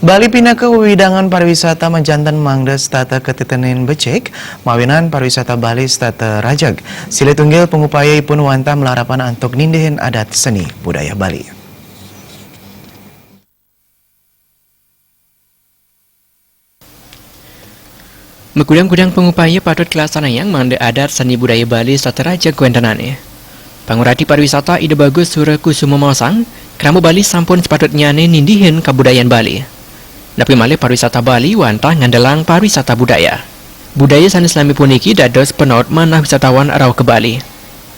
Bali pindah ke widangan pariwisata Majantan Mangdes tata ketitenin becek, mawinan pariwisata Bali tata rajag. Sila tunggil pengupaya ipun wanta melarapan antok nindihin adat seni budaya Bali. Megudang-gudang pengupaya patut kelasanayan mangde adat seni budaya Bali tata rajag kuentanane. Pangurati pariwisata Ide Bagus Sura Kusuma Mausang, keramu Bali sampun sepatutnya nindihin kebudayaan Bali. Napi malih pariwisata Bali wantah ngandelang pariwisata budaya. Budaya sanes lami puniki dados penaut manah wisatawan arau ke Bali.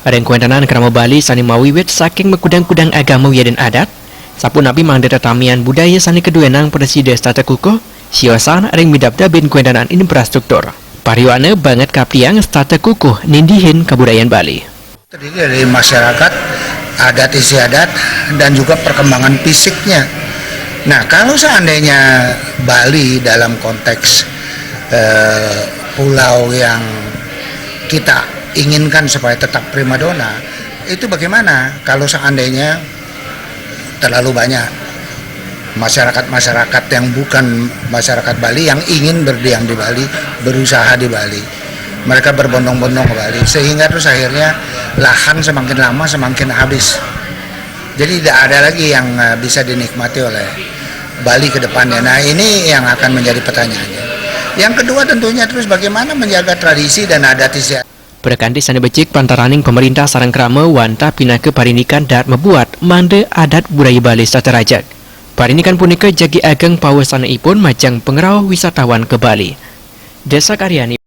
Areng kuentanan kerama Bali sani mawiwit saking mekudang-kudang agama wiyaden adat, sapun napi mangde tatamian budaya sani keduenang presiden tata kukuh, siosan areng midap-dabin kuentanan infrastruktur. Pariwane banget kapiang tata kukuh nindihin kebudayaan Bali. Terdiri dari masyarakat, adat istiadat, dan juga perkembangan fisiknya. Nah, kalau seandainya Bali dalam konteks pulau yang kita inginkan supaya tetap primadona, itu bagaimana kalau seandainya terlalu banyak masyarakat-masyarakat yang bukan masyarakat Bali yang ingin berdiam di Bali, berusaha di Bali. Mereka berbondong-bondong ke Bali, sehingga terus akhirnya lahan semakin lama semakin habis. Jadi tidak ada lagi yang bisa dinikmati oleh Bali ke depannya. Nah, ini yang akan menjadi pertanyaannya. Yang kedua tentunya terus bagaimana menjaga tradisi dan adat istiadat. Berkanti sani becik pantaraning pemerintah sareng krama wanta pindah ke parinikan dat membuat mande adat budaya Bali tata rajag. Parinikan punika jagi ageng pawasanaipun majang pengerau wisatawan ke Bali. Desa Karyani